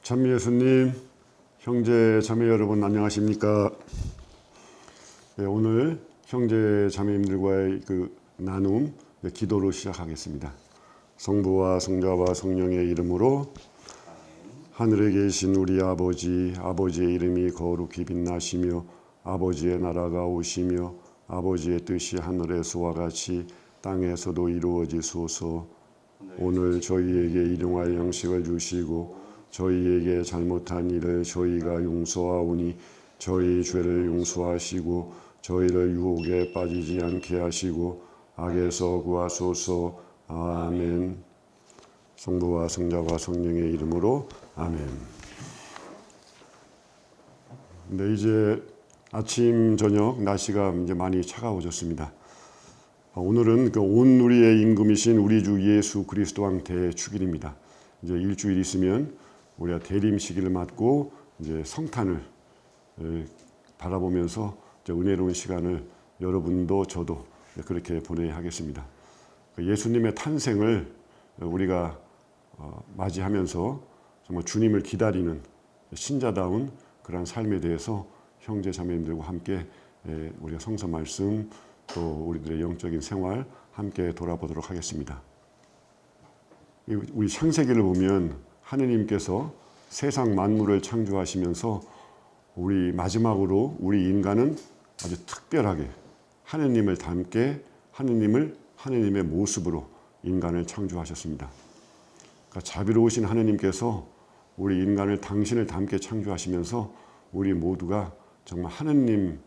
참 예수님, 형제 자매 여러분 안녕하십니까? 네, 오늘 형제 자매님들과의 나눔 기도로 시작하겠습니다. 성부와 성자와 성령의 이름으로 하늘에 계신 우리 아버지, 아버지의 이름이 거룩히 빛나시며 아버지의 나라가 오시며 아버지의 뜻이 하늘에서와 같이 땅에서도 이루어지소서. 오늘 저희에게 일용할 양식을 주시고 저희에게 잘못한 일을 저희가 용서하오니 저희 죄를 용서하시고 저희를 유혹에 빠지지 않게 하시고 악에서 구하소서. 아멘. 성부와 성자와 성령의 이름으로 아멘. 네, 이제 아침 저녁 날씨가 이제 많이 차가워졌습니다. 오늘은 온 우리의 임금이신 우리 주 예수 그리스도 왕 대축일입니다. 이제 일주일 있으면 우리가 대림 시기를 맞고 이제 성탄을 바라보면서 이제 은혜로운 시간을 여러분도 저도 그렇게 보내야 하겠습니다. 예수님의 탄생을 우리가 맞이하면서 정말 주님을 기다리는 신자다운 그런 삶에 대해서 형제 자매님들과 함께 우리가 성서 말씀 또 우리들의 영적인 생활 함께 돌아보도록 하겠습니다. 우리 창세기를 보면 하느님께서 세상 만물을 창조하시면서 우리 마지막으로 우리 인간은 아주 특별하게 하느님을 닮게 하느님의 모습으로 인간을 창조하셨습니다. 그러니까 자비로우신 하느님께서 우리 인간을 당신을 닮게 창조하시면서 우리 모두가 정말 하느님과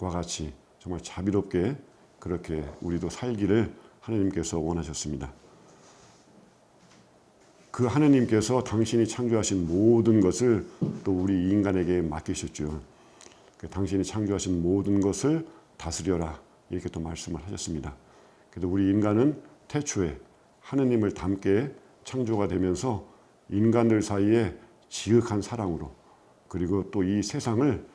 같이 정말 자비롭게 그렇게 우리도 살기를 하느님께서 원하셨습니다. 그 하느님께서 당신이 창조하신 모든 것을 또 우리 인간에게 맡기셨죠. 당신이 창조하신 모든 것을 다스려라 이렇게 또 말씀을 하셨습니다. 그래서 우리 인간은 태초에 하느님을 닮게 창조가 되면서 인간들 사이에 지극한 사랑으로 그리고 또 이 세상을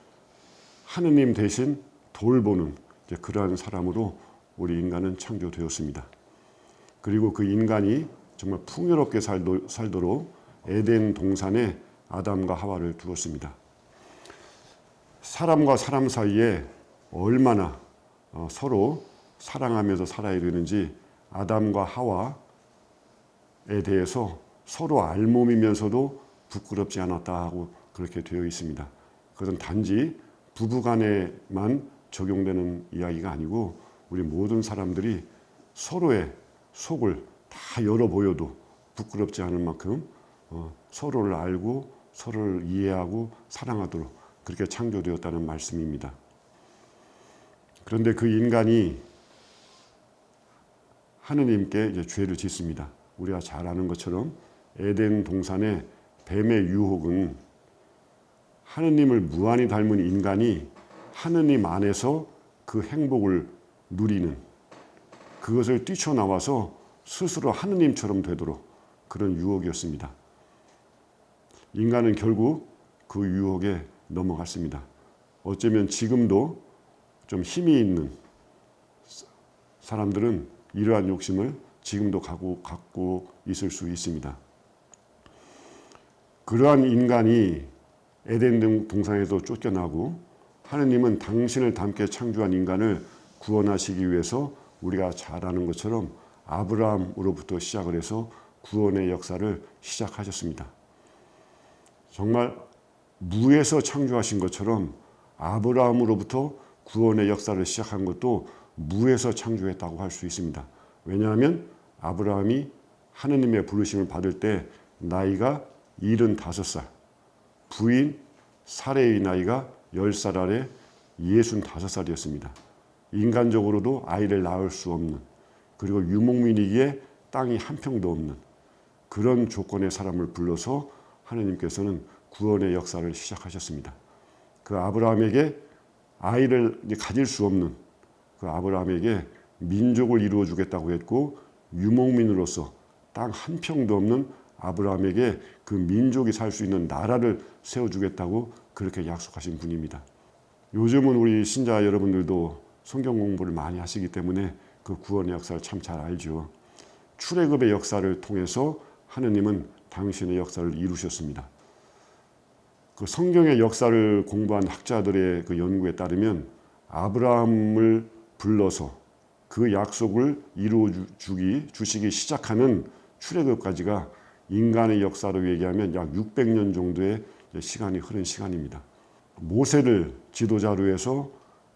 하느님 대신 돌보는 그러한 사람으로 우리 인간은 창조되었습니다. 그리고 그 인간이 정말 풍요롭게 살도록 에덴 동산에 아담과 하와를 두었습니다. 사람과 사람 사이에 얼마나 서로 사랑하면서 살아야 되는지 아담과 하와에 대해서 서로 알몸이면서도 부끄럽지 않았다고 그렇게 되어 있습니다. 그것은 단지 부부간에만 적용되는 이야기가 아니고 우리 모든 사람들이 서로의 속을 다 열어 보여도 부끄럽지 않을 만큼 서로를 알고 서로를 이해하고 사랑하도록 그렇게 창조되었다는 말씀입니다. 그런데 그 인간이 하느님께 이제 죄를 짓습니다. 우리가 잘 아는 것처럼 에덴 동산의 뱀의 유혹은 하느님을 무한히 닮은 인간이 하느님 안에서 그 행복을 누리는 그것을 뛰쳐나와서 스스로 하느님처럼 되도록 그런 유혹이었습니다. 인간은 결국 그 유혹에 넘어갔습니다. 어쩌면 지금도 좀 힘이 있는 사람들은 이러한 욕심을 지금도 갖고 있을 수 있습니다. 그러한 인간이 에덴 동산에서 쫓겨나고 하느님은 당신을 닮게 창조한 인간을 구원하시기 위해서 우리가 잘 아는 것처럼 아브라함으로부터 시작을 해서 구원의 역사를 시작하셨습니다. 정말 무에서 창조하신 것처럼 아브라함으로부터 구원의 역사를 시작한 것도 무에서 창조했다고 할 수 있습니다. 왜냐하면 아브라함이 하느님의 부르심을 받을 때 나이가 75살, 부인 사레의 나이가 10살 아래 65살이었습니다. 인간적으로도 아이를 낳을 수 없는 그리고 유목민이기에 땅이 한 평도 없는 그런 조건의 사람을 불러서 하느님께서는 구원의 역사를 시작하셨습니다. 그 아브라함에게 아이를 가질 수 없는 그 아브라함에게 민족을 이루어 주겠다고 했고 유목민으로서 땅 한 평도 없는 아브라함에게 그 민족이 살 수 있는 나라를 세워주겠다고 그렇게 약속하신 분입니다. 요즘은 우리 신자 여러분들도 성경 공부를 많이 하시기 때문에 그 구원의 역사를 참 잘 알죠. 출애굽의 역사를 통해서 하느님은 당신의 역사를 이루셨습니다. 그 성경의 역사를 공부한 학자들의 그 연구에 따르면 아브라함을 불러서 그 약속을 이루어 주시기 시작하는 출애굽까지가 인간의 역사로 얘기하면 약 600년 정도의 시간이 흐른 시간입니다. 모세를 지도자로 해서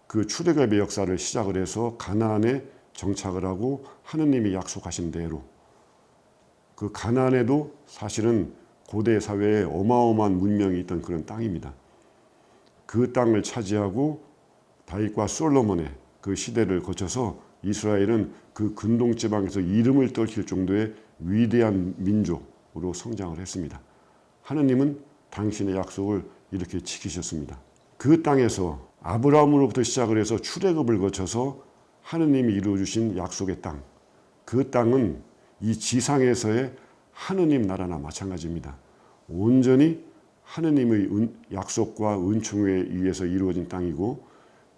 그 출애굽의 역사를 시작을 해서 가나안에 정착을 하고 하느님이 약속하신 대로 그 가나안에도 사실은 고대 사회에 어마어마한 문명이 있던 그런 땅입니다. 그 땅을 차지하고 다윗과 솔로몬의 그 시대를 거쳐서 이스라엘은 그 근동 지방에서 이름을 떨칠 정도의 위대한 민족으로 성장을 했습니다. 하느님은 당신의 약속을 이렇게 지키셨습니다. 그 땅에서 아브라함으로부터 시작을 해서 출애굽을 거쳐서 하느님이 이루어주신 약속의 땅, 그 땅은 이 지상에서의 하느님 나라나 마찬가지입니다. 온전히 하느님의 약속과 은총에 의해서 이루어진 땅이고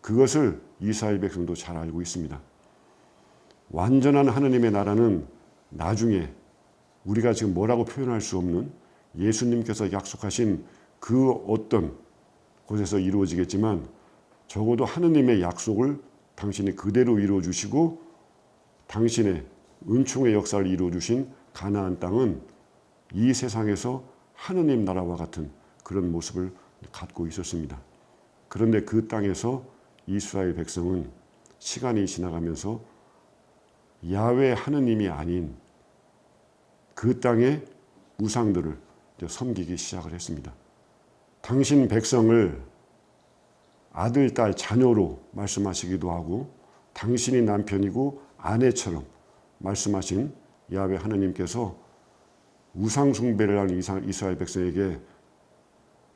그것을 이스라엘 백성도 잘 알고 있습니다. 완전한 하느님의 나라는 나중에 우리가 지금 뭐라고 표현할 수 없는 예수님께서 약속하신 그 어떤 곳에서 이루어지겠지만 적어도 하느님의 약속을 당신이 그대로 이루어 주시고 당신의 은총의 역사를 이루어 주신 가나안 땅은 이 세상에서 하느님 나라와 같은 그런 모습을 갖고 있었습니다. 그런데 그 땅에서 이스라엘 백성은 시간이 지나가면서 야훼 하느님이 아닌 그 땅의 우상들을 섬기기 시작을 했습니다. 당신 백성을 아들, 딸, 자녀로 말씀하시기도 하고 당신이 남편이고 아내처럼 말씀하신 야훼 하느님께서 우상 숭배를 하는 이스라엘 백성에게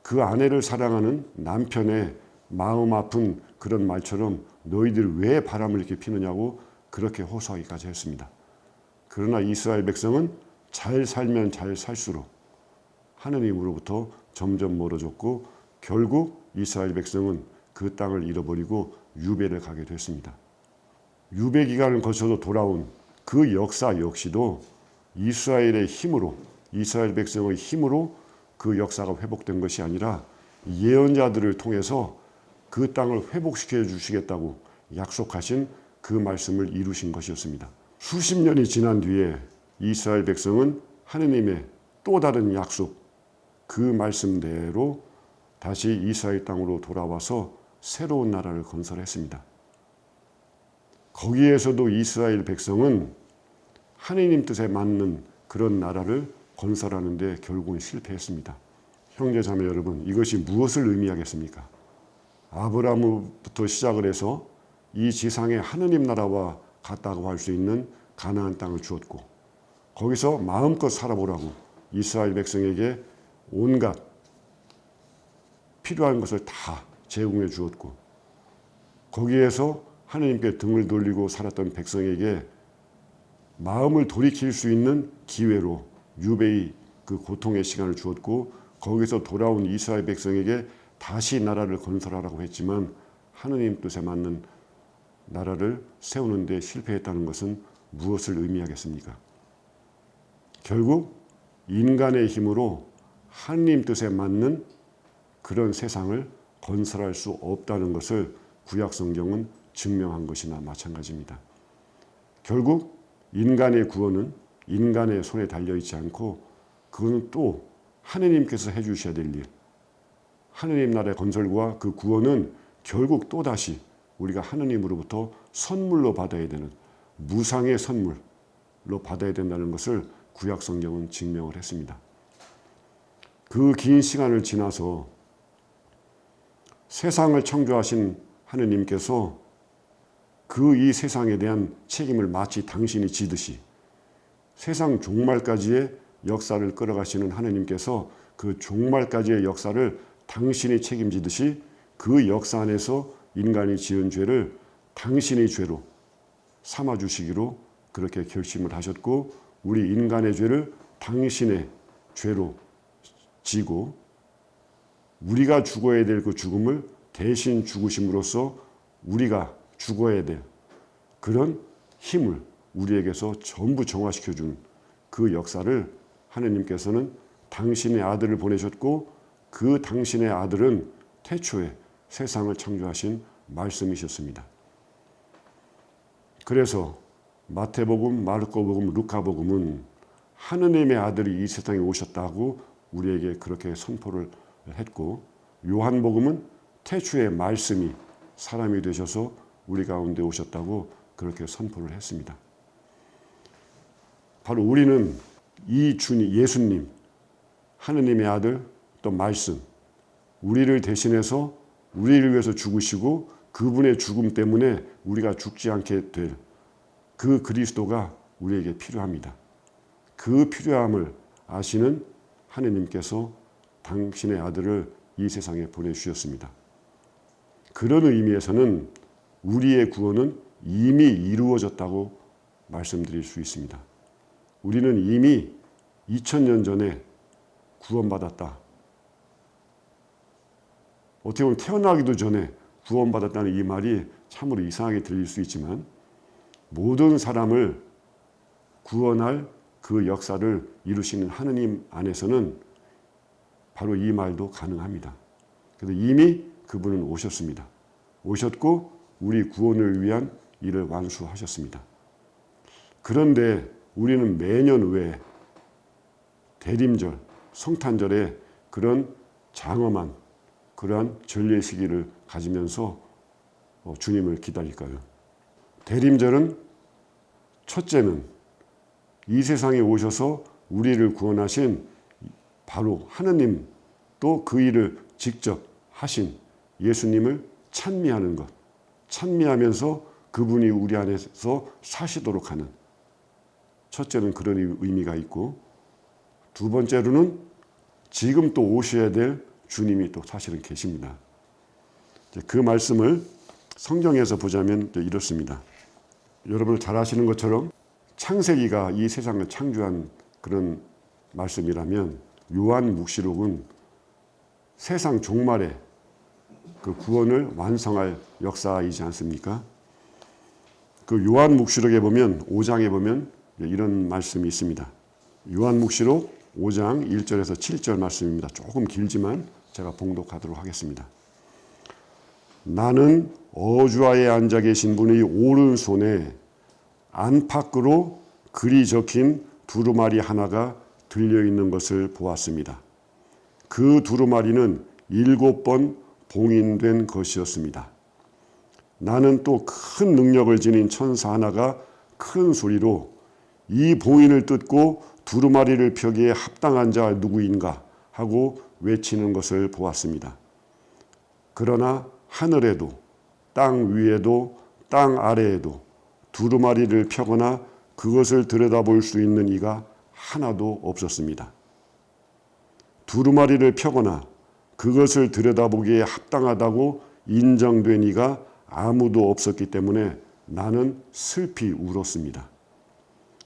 그 아내를 사랑하는 남편의 마음 아픈 그런 말처럼 너희들 왜 바람을 이렇게 피느냐고 그렇게 호소하기까지 했습니다. 그러나 이스라엘 백성은 잘 살면 잘 살수록 하느님으로부터 점점 멀어졌고 결국 이스라엘 백성은 그 땅을 잃어버리고 유배를 가게 됐습니다. 유배 기간을 거쳐서 돌아온 그 역사 역시도 이스라엘의 힘으로 이스라엘 백성의 힘으로 그 역사가 회복된 것이 아니라 예언자들을 통해서 그 땅을 회복시켜 주시겠다고 약속하신 그 말씀을 이루신 것이었습니다. 수십 년이 지난 뒤에 이스라엘 백성은 하느님의 또 다른 약속 그 말씀대로 다시 이스라엘 땅으로 돌아와서 새로운 나라를 건설했습니다. 거기에서도 이스라엘 백성은 하느님 뜻에 맞는 그런 나라를 건설하는 데 결국은 실패했습니다. 형제자매 여러분, 이것이 무엇을 의미하겠습니까? 아브라함부터 시작을 해서 이 지상의 하느님 나라와 같다고 할 수 있는 가나안 땅을 주었고 거기서 마음껏 살아보라고 이스라엘 백성에게 온갖 필요한 것을 다 제공해 주었고 거기에서 하느님께 등을 돌리고 살았던 백성에게 마음을 돌이킬 수 있는 기회로 유배의 그 고통의 시간을 주었고 거기서 돌아온 이스라엘 백성에게 다시 나라를 건설하라고 했지만 하느님 뜻에 맞는 나라를 세우는 데 실패했다는 것은 무엇을 의미하겠습니까? 결국 인간의 힘으로 하느님 뜻에 맞는 그런 세상을 건설할 수 없다는 것을 구약 성경은 증명한 것이나 마찬가지입니다. 결국 인간의 구원은 인간의 손에 달려있지 않고 그것은 또 하느님께서 해주셔야 될 일, 하느님 나라의 건설과 그 구원은 결국 또다시 우리가 하느님으로부터 선물로 받아야 되는 무상의 선물로 받아야 된다는 것을 구약 성경은 증명을 했습니다. 그 긴 시간을 지나서 세상을 창조하신 하느님께서 그 이 세상에 대한 책임을 마치 당신이 지듯이 세상 종말까지의 역사를 끌어가시는 하느님께서 그 종말까지의 역사를 당신이 책임지듯이 그 역사 안에서 인간이 지은 죄를 당신의 죄로 삼아주시기로 그렇게 결심을 하셨고 우리 인간의 죄를 당신의 죄로 지고 우리가 죽어야 될 그 죽음을 대신 죽으심으로써 우리가 죽어야 될 그런 힘을 우리에게서 전부 정화시켜준 그 역사를 하느님께서는 당신의 아들을 보내셨고 그 당신의 아들은 태초에 세상을 창조하신 말씀이셨습니다. 그래서 마태복음, 마르코복음, 루카복음은 하느님의 아들이 이 세상에 오셨다고 우리에게 그렇게 선포를 했고, 요한복음은 태초에 말씀이 사람이 되셔서 우리 가운데 오셨다고 그렇게 선포를 했습니다. 바로 우리는 이 주님, 예수님, 하느님의 아들, 또 말씀, 우리를 대신해서 우리를 위해서 죽으시고 그분의 죽음 때문에 우리가 죽지 않게 될 그 그리스도가 우리에게 필요합니다. 그 필요함을 아시는 하느님께서 당신의 아들을 이 세상에 보내주셨습니다. 그런 의미에서는 우리의 구원은 이미 이루어졌다고 말씀드릴 수 있습니다. 우리는 이미 2000년 전에 구원받았다. 어떻게 보면 태어나기도 전에 구원받았다는 이 말이 참으로 이상하게 들릴 수 있지만, 모든 사람을 구원할 그 역사를 이루시는 하느님 안에서는 바로 이 말도 가능합니다. 그래서 이미 그분은 오셨습니다. 오셨고 우리 구원을 위한 일을 완수하셨습니다. 그런데 우리는 매년 왜 대림절, 성탄절에 그런 장엄한 그러한 전례 시기를 가지면서 주님을 기다릴까요? 대림절은 첫째는 이 세상에 오셔서 우리를 구원하신 바로 하느님, 또 그 일을 직접 하신 예수님을 찬미하는 것, 찬미하면서 그분이 우리 안에서 사시도록 하는, 첫째는 그런 의미가 있고, 두 번째로는 지금 또 오셔야 될 주님이 또 사실은 계십니다. 그 말씀을 성경에서 보자면 이렇습니다. 여러분 잘 아시는 것처럼 창세기가 이 세상을 창조한 그런 말씀이라면, 요한묵시록은 세상 종말에 그 구원을 완성할 역사이지 않습니까? 그 요한묵시록에 보면 5장에 보면 이런 말씀이 있습니다. 요한묵시록 5장 1절에서 7절 말씀입니다. 조금 길지만 제가 봉독하도록 하겠습니다. 나는 어주와에 앉아 계신 분의 오른손에 안팎으로 글이 적힌 두루마리 하나가 들려있는 것을 보았습니다. 그 두루마리는 7번 봉인된 것이었습니다. 나는 또 큰 능력을 지닌 천사 하나가 큰 소리로 이 봉인을 뜯고 두루마리를 펴기에 합당한 자 누구인가 하고 외치는 것을 보았습니다. 그러나 하늘에도 땅 위에도 땅 아래에도 두루마리를 펴거나 그것을 들여다볼 수 있는 이가 하나도 없었습니다. 두루마리를 펴거나 그것을 들여다보기에 합당하다고 인정된 이가 아무도 없었기 때문에 나는 슬피 울었습니다.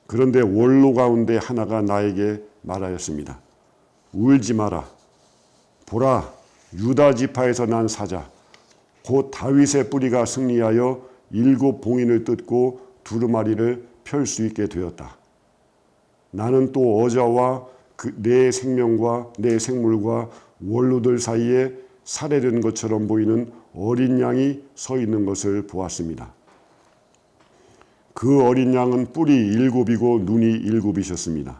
그런데 원로 가운데 하나가 나에게 말하였습니다. 울지 마라. 보라, 유다 지파에서 난 사자, 곧 다윗의 뿌리가 승리하여 7 봉인을 뜯고 두루마리를 펼 수 있게 되었다. 나는 또 어자와 내 생명과 내 생물과 원로들 사이에 살해된 것처럼 보이는 어린 양이 서 있는 것을 보았습니다. 그 어린 양은 뿔이 7이고 눈이 7이셨습니다.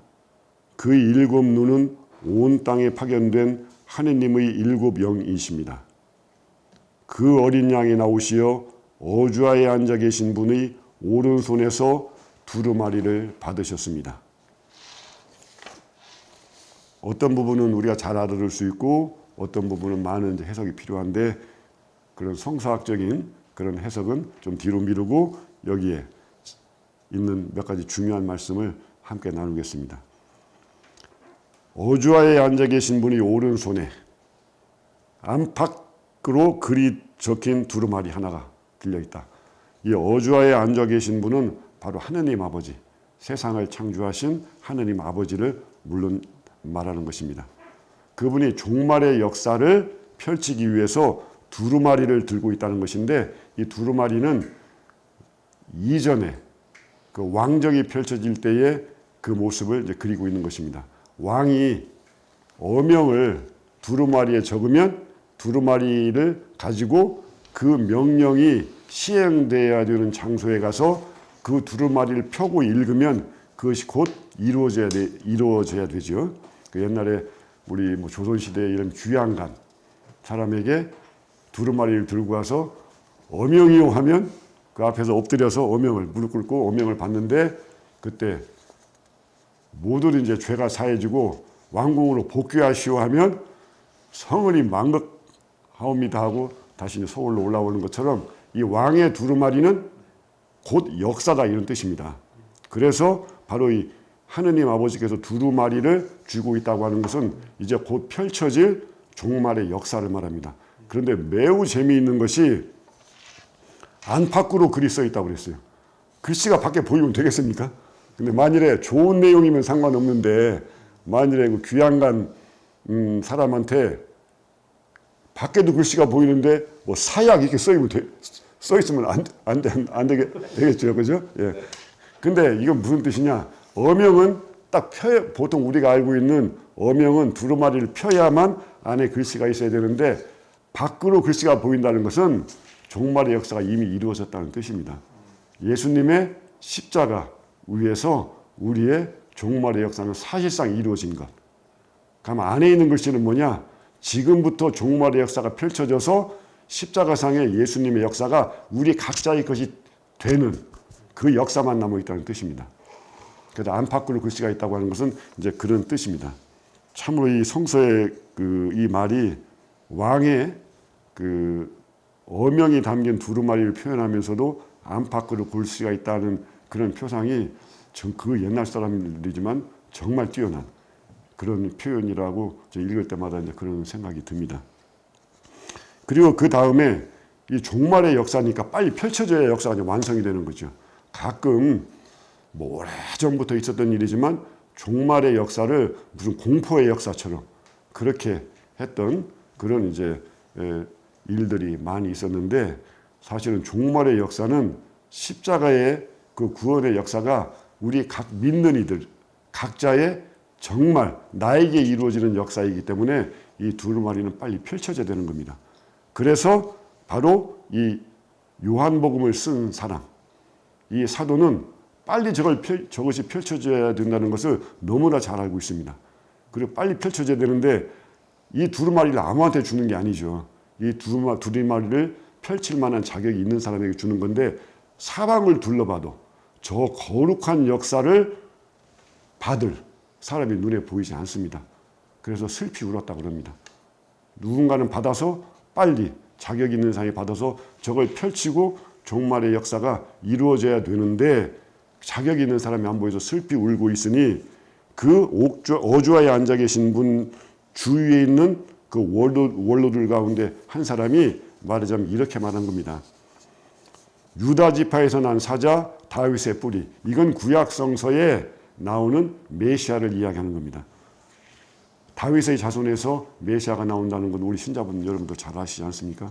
그 7 눈은 온 땅에 파견된 하느님의 7 영이십니다. 그 어린 양이 나오시어 어주와에 앉아 계신 분의 오른손에서 두루마리를 받으셨습니다. 어떤 부분은 우리가 잘 알아들 수 있고 어떤 부분은 많은 해석이 필요한데, 그런 성서학적인 그런 해석은 좀 뒤로 미루고 여기에 있는 몇 가지 중요한 말씀을 함께 나누겠습니다. 어주와에 앉아 계신 분이 오른손에 안팎으로 글이 적힌 두루마리 하나가 들려있다. 이 어주와에 앉아 계신 분은 바로 하느님 아버지, 세상을 창조하신 하느님 아버지를 물론 말하는 것입니다. 그분이 종말의 역사를 펼치기 위해서 두루마리를 들고 있다는 것인데, 이 두루마리는 이전에 그 왕정이 펼쳐질 때의 그 모습을 이제 그리고 있는 것입니다. 왕이 어명을 두루마리에 적으면 두루마리를 가지고 그 명령이 시행되어야 되는 장소에 가서 그 두루마리를 펴고 읽으면 그것이 곧 이루어져야 되죠. 그 옛날에 우리 조선시대에 이런 귀양간 사람에게 두루마리를 들고 와서 어명이요 하면 그 앞에서 엎드려서 어명을 무릎 꿇고 어명을 받는데 그때 모두 이제 죄가 사해지고 왕궁으로 복귀하시오 하면 성은이 망극하옵니다 하고 다시 이제 서울로 올라오는 것처럼 이 왕의 두루마리는 곧 역사다 이런 뜻입니다. 그래서 바로 이 하느님 아버지께서 두루마리를 쥐고 있다고 하는 것은 이제 곧 펼쳐질 종말의 역사를 말합니다. 그런데 매우 재미있는 것이 안팎으로 글이 써 있다고 그랬어요. 글씨가 밖에 보이면 되겠습니까? 근데 만일에 좋은 내용이면 상관없는데 만일에 그 귀양간 사람한테 밖에도 글씨가 보이는데 뭐 사약 이렇게 써 있으면 안 되겠죠, 그죠? 예. 근데 이건 무슨 뜻이냐? 어명은 딱 보통 우리가 알고 있는 어명은 두루마리를 펴야만 안에 글씨가 있어야 되는데 밖으로 글씨가 보인다는 것은 종말의 역사가 이미 이루어졌다는 뜻입니다. 예수님의 십자가 위에서 우리의 종말의 역사는 사실상 이루어진 것. 그럼 안에 있는 글씨는 뭐냐? 지금부터 종말의 역사가 펼쳐져서 십자가상의 예수님의 역사가 우리 각자의 것이 되는 그 역사만 남아 있다는 뜻입니다. 그래서 안팎으로 글씨가 있다고 하는 것은 이제 그런 뜻입니다. 참으로 이 성서의 이 말이 왕의 어명이 담긴 두루마리를 표현하면서도 안팎으로 글씨가 있다는 그런 표상이 그 옛날 사람들이지만 정말 뛰어난 그런 표현이라고 읽을 때마다 이제 그런 생각이 듭니다. 그리고 그 다음에 이 종말의 역사니까 빨리 펼쳐져야 역사가 이제 완성이 되는 거죠. 가끔 오래전부터 있었던 일이지만 종말의 역사를 무슨 공포의 역사처럼 그렇게 했던 그런 이제 일들이 많이 있었는데 사실은 종말의 역사는 십자가의 그 구원의 역사가 우리 각 믿는 이들 각자의 정말 나에게 이루어지는 역사이기 때문에 이 두루마리는 빨리 펼쳐져야 되는 겁니다. 그래서 바로 이 요한복음을 쓴 사람, 이 사도는 빨리 저것이 펼쳐져야 된다는 것을 너무나 잘 알고 있습니다. 그리고 빨리 펼쳐져야 되는데 이 두루마리를 아무한테 주는 게 아니죠. 이 두루마리를 펼칠 만한 자격이 있는 사람에게 주는 건데 사방을 둘러봐도 저 거룩한 역사를 받을 사람이 눈에 보이지 않습니다. 그래서 슬피 울었다고 합니다. 누군가는 받아서 빨리 자격 있는 사람이 받아서 저걸 펼치고 종말의 역사가 이루어져야 되는데 자격 있는 사람이 안 보여서 슬피 울고 있으니 그 어주와에 앉아 계신 분 주위에 있는 그 원로들 가운데 한 사람이 말하자면 이렇게 말한 겁니다. 유다 지파에서 난 사자 다윗의 뿌리. 이건 구약 성서에 나오는 메시아를 이야기하는 겁니다. 다윗의 자손에서 메시아가 나온다는 건 우리 신자분 여러분도 잘 아시지 않습니까?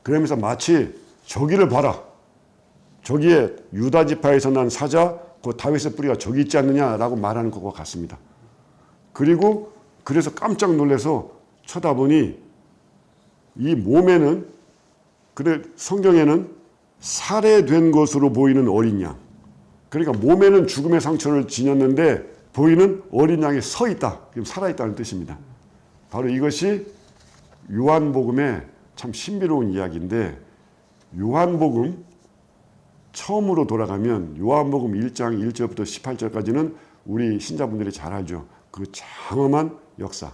그러면서 마치 저기를 봐라. 저기에 유다 지파에서 난 사자, 그 다윗의 뿌리가 저기 있지 않느냐라고 말하는 것과 같습니다. 그리고 그래서 깜짝 놀라서 쳐다보니 이 몸에는 성경에는 살해된 것으로 보이는 어린 양. 그러니까 몸에는 죽음의 상처를 지녔는데 보이는 어린 양이 서 있다. 살아있다는 뜻입니다. 바로 이것이 요한복음의 참 신비로운 이야기인데 요한복음 처음으로 돌아가면 요한복음 1장 1절부터 18절까지는 우리 신자분들이 잘 알죠. 그 장엄한 역사.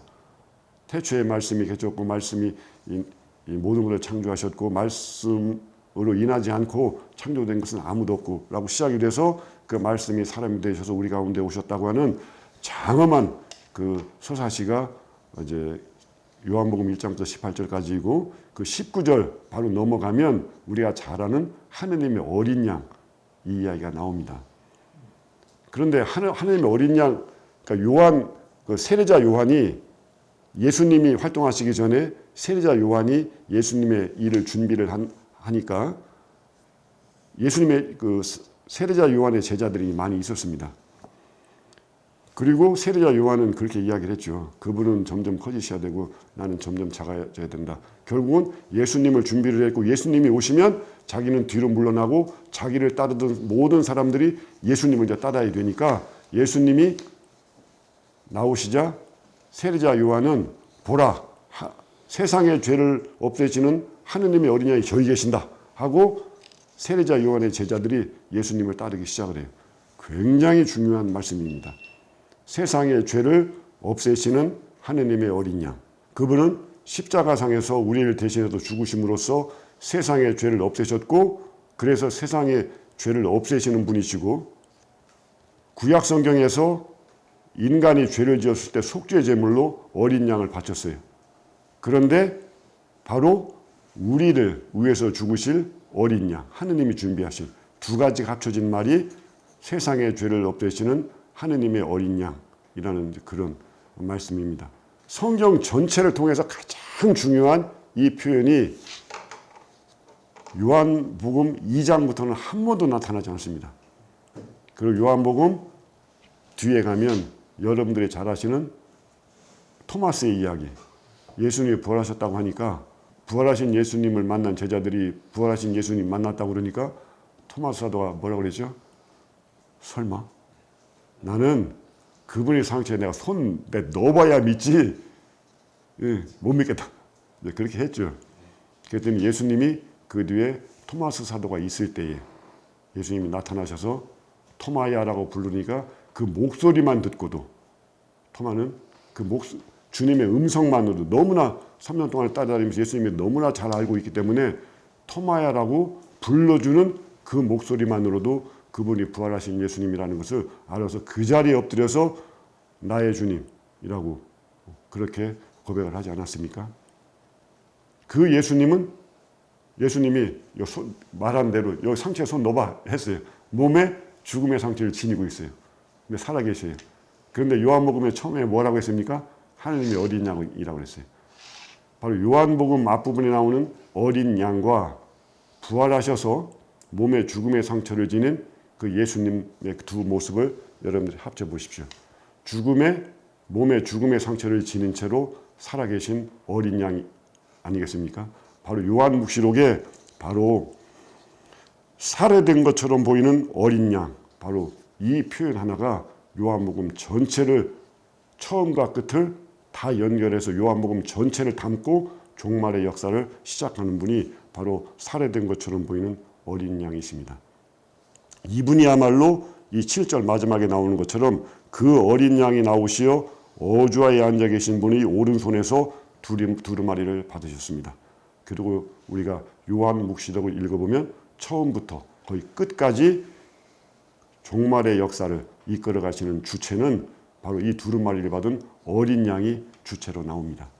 태초에 말씀이 계셨고 말씀이 이 모든 것을 창조하셨고 말씀으로 인하지 않고 창조된 것은 아무도 없고 라고 시작이 돼서 그 말씀이 사람이 되셔서 우리 가운데 오셨다고 하는 장엄한 그 서사시가 이제 요한복음 1장부터 18절까지이고 그 19절 바로 넘어가면 우리가 잘 아는 하느님의 어린 양 이 이야기가 나옵니다. 그런데 하느님의 어린 양, 그러니까 그 세례자 요한이 예수님이 활동하시기 전에 세례자 요한이 예수님의 일을 준비를 하니까 예수님의 그 세례자 요한의 제자들이 많이 있었습니다. 그리고 세례자 요한은 그렇게 이야기를 했죠. 그분은 점점 커지셔야 되고 나는 점점 작아져야 된다. 결국은 예수님을 준비를 했고 예수님이 오시면 자기는 뒤로 물러나고 자기를 따르던 모든 사람들이 예수님을 이제 따라야 되니까 예수님이 나오시자 세례자 요한은 보라 세상의 죄를 없애시는 하느님의 어린 양이 저기 계신다 하고 세례자 요한의 제자들이 예수님을 따르기 시작을 해요. 굉장히 중요한 말씀입니다. 세상의 죄를 없애시는 하느님의 어린 양. 그분은 십자가상에서 우리를 대신해서 죽으심으로써 세상의 죄를 없애셨고 그래서 세상의 죄를 없애시는 분이시고 구약 성경에서 인간이 죄를 지었을 때 속죄 제물로 어린 양을 바쳤어요. 그런데 바로 우리를 위해서 죽으실 어린 양, 하느님이 준비하신 두 가지가 합쳐진 말이 세상의 죄를 없애시는 하느님의 어린 양이라는 그런 말씀입니다. 성경 전체를 통해서 가장 중요한 이 표현이 요한복음 2장부터는 한 번도 나타나지 않습니다. 그리고 요한복음 뒤에 가면 여러분들이 잘 아시는 토마스의 이야기. 예수님이 부활하셨다고 하니까 부활하신 예수님을 만난 제자들이 부활하신 예수님 만났다고 그러니까 토마스 사도가 뭐라고 그랬죠? 설마? 나는 그분의 상처에 내가 손 넣어봐야 믿지 못 믿겠다. 그렇게 했죠. 그랬더니 예수님이 그 뒤에 토마스 사도가 있을 때에 예수님이 나타나셔서 토마야라고 부르니까 그 목소리만 듣고도 토마는 주님의 음성만으로도 너무나 3년 동안 따라다니면서 예수님이 너무나 잘 알고 있기 때문에 토마야라고 불러주는 그 목소리만으로도 그분이 부활하신 예수님이라는 것을 알아서 그 자리에 엎드려서 나의 주님이라고 그렇게 고백을 하지 않았습니까? 그 예수님이 말한 대로 여기 상처에 손 넣어봐 했어요. 몸에 죽음의 상처를 지니고 있어요. 근데 살아계셔요. 그런데 요한복음에 처음에 뭐라고 했습니까? 하느님이 어린 양이라고 했어요. 바로 요한복음 앞부분에 나오는 어린 양과 부활하셔서 몸에 죽음의 상처를 지닌 그 예수님의 두 모습을 여러분들이 합쳐 보십시오. 몸에 죽음의 상처를 지닌 채로 살아계신 어린 양 아니겠습니까? 바로 요한묵시록에 바로 살해된 것처럼 보이는 어린 양, 바로 이 표현 하나가 요한복음 전체를 처음과 끝을 다 연결해서 요한복음 전체를 담고 종말의 역사를 시작하는 분이 바로 살해된 것처럼 보이는 어린 양이십니다. 이분이야말로 이 7절 마지막에 나오는 것처럼 그 어린 양이 나오시어 어주와에 앉아 계신 분이 오른손에서 두루마리를 받으셨습니다. 그리고 우리가 요한묵시록을 읽어보면 처음부터 거의 끝까지 종말의 역사를 이끌어 가시는 주체는 바로 이 두루마리를 받은 어린 양이 주체로 나옵니다.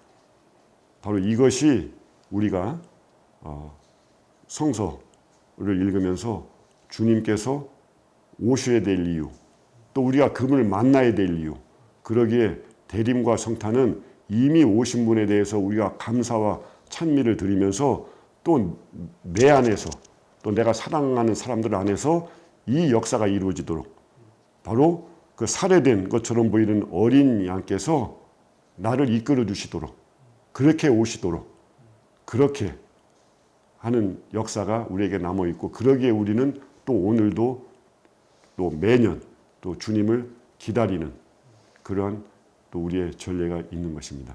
바로 이것이 우리가 성서를 읽으면서 주님께서 오셔야 될 이유, 또 우리가 그분을 만나야 될 이유, 그러기에 대림과 성탄은 이미 오신 분에 대해서 우리가 감사와 찬미를 드리면서 또 내 안에서 또 내가 사랑하는 사람들 안에서 이 역사가 이루어지도록 바로 그 살해된 것처럼 보이는 어린 양께서 나를 이끌어 주시도록 그렇게 오시도록 그렇게 하는 역사가 우리에게 남아있고 그러기에 우리는 또 오늘도 또 매년 또 주님을 기다리는 그러한 또 우리의 전례가 있는 것입니다.